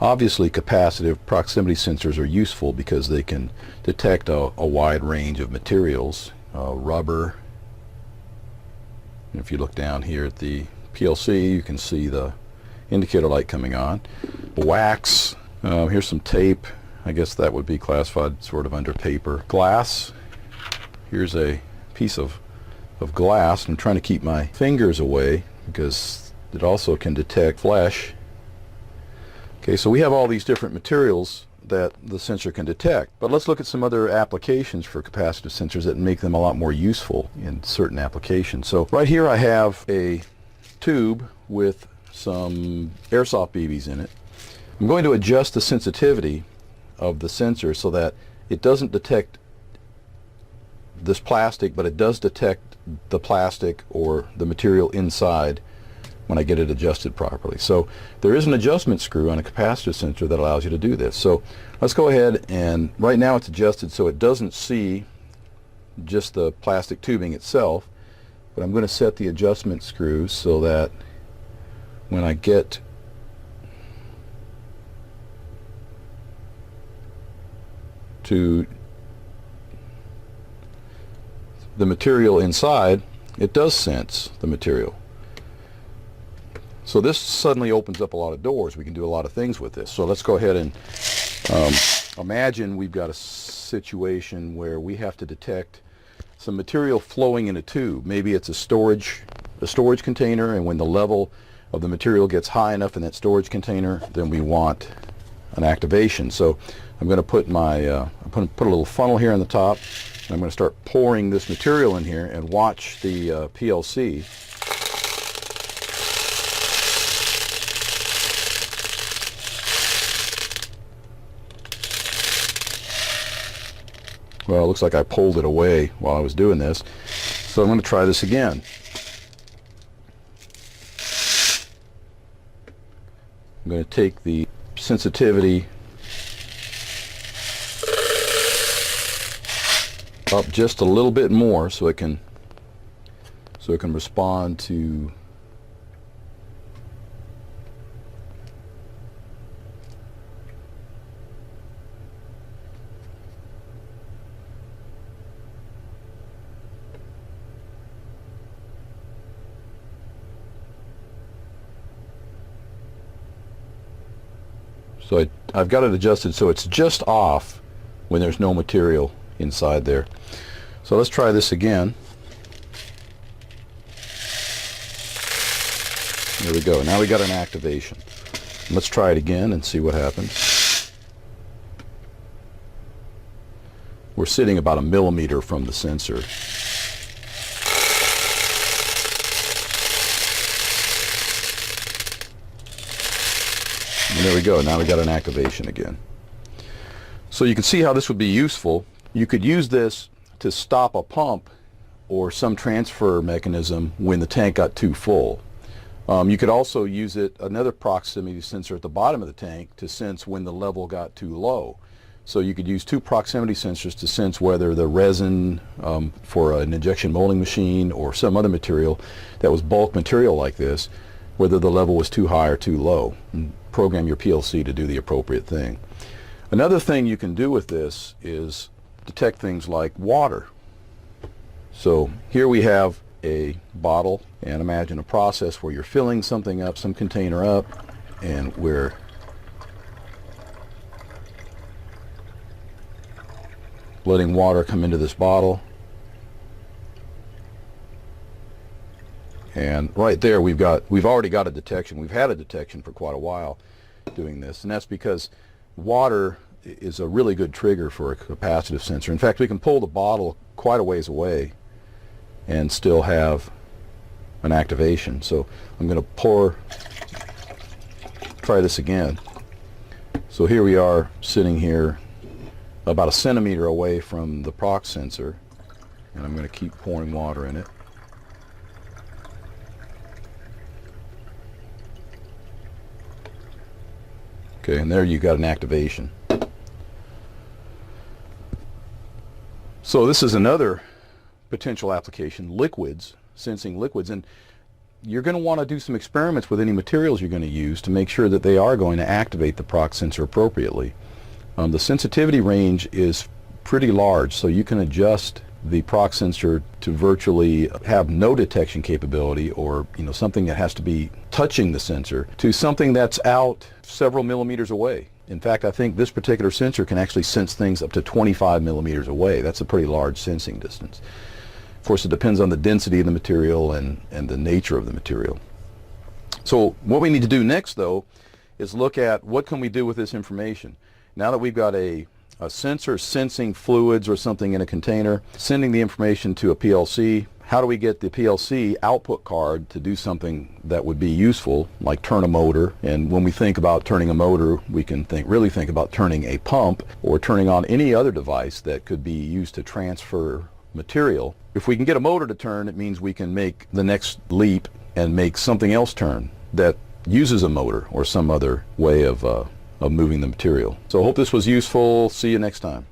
Obviously, capacitive proximity sensors are useful because they can detect a wide range of materials. Rubber. And if you look down here at the PLC, you can see the indicator light coming on. Wax. Here's some tape. I guess that would be classified sort of under paper. Glass. Here's a piece of glass. I'm trying to keep my fingers away because it also can detect flesh. Okay, so we have all these different materials that the sensor can detect. But let's look at some other applications for capacitive sensors that make them a lot more useful in certain applications. So right here I have a tube with some airsoft BBs in it. I'm going to adjust the sensitivity of the sensor so that it doesn't detect this plastic, but it does detect the plastic or the material inside when I get it adjusted properly. So there is an adjustment screw on a capacitive sensor that allows you to do this. So let's go ahead, and right now it's adjusted so it doesn't see just the plastic tubing itself, but I'm going to set the adjustment screw so that when I get to the material inside, it does sense the material. So this suddenly opens up a lot of doors. We can do a lot of things with this. So let's go ahead and imagine we've got a situation where we have to detect some material flowing in a tube. Maybe it's a storage container, and when the level of the material gets high enough in that storage container, then we want an activation. So I'm going to put my put a little funnel here on the top, and I'm going to start pouring this material in here and watch the PLC. Well, it looks like I pulled it away while I was doing this. So I'm going to try this again. I'm going to take the sensitivity up just a little bit more so it can respond to So I've got it adjusted so it's just off when there's no material inside there. So let's try this again. There we go. Now we got an activation. Let's try it again and see what happens. We're sitting about 1 millimeter from the sensor. And there we go. Now we got an activation again. So you can see how this would be useful. You could use this to stop a pump or some transfer mechanism when the tank got too full. You could also use it, another proximity sensor at the bottom of the tank, to sense when the level got too low. So you could use 2 proximity sensors to sense whether the resin for an injection molding machine or some other material that was bulk material like this, whether the level was too high or too low, and program your PLC to do the appropriate thing. Another thing you can do with this is detect things like water. So here we have a bottle, and imagine a process where you're filling something up, some container up, and we're letting water come into this bottle. And right there we've already got a detection. We've had a detection for quite a while doing this, and that's because water is a really good trigger for a capacitive sensor. In fact, we can pull the bottle quite a ways away and still have an activation. So I'm going to try this again. So here we are sitting here about 1 centimeter away from the prox sensor, and I'm going to keep pouring water in it. Okay, and there you got an activation. So this is another potential application, liquids, sensing liquids. And you're going to want to do some experiments with any materials you're going to use to make sure that they are going to activate the prox sensor appropriately. The sensitivity range is pretty large, so you can adjust the prox sensor to virtually have no detection capability, or something that has to be touching the sensor, to something that's out several millimeters away. In fact, I think this particular sensor can actually sense things up to 25 millimeters away. That's a pretty large sensing distance. Of course, it depends on the density of the material and the nature of the material. So what we need to do next, though, is look at what can we do with this information. Now that we've got a sensor sensing fluids or something in a container, sending the information to a PLC, how do we get the PLC output card to do something that would be useful, like turn a motor? And when we think about turning a motor, we can really think about turning a pump or turning on any other device that could be used to transfer material. If we can get a motor to turn, it means we can make the next leap and make something else turn that uses a motor or some other way of moving the material. So I hope this was useful. See you next time.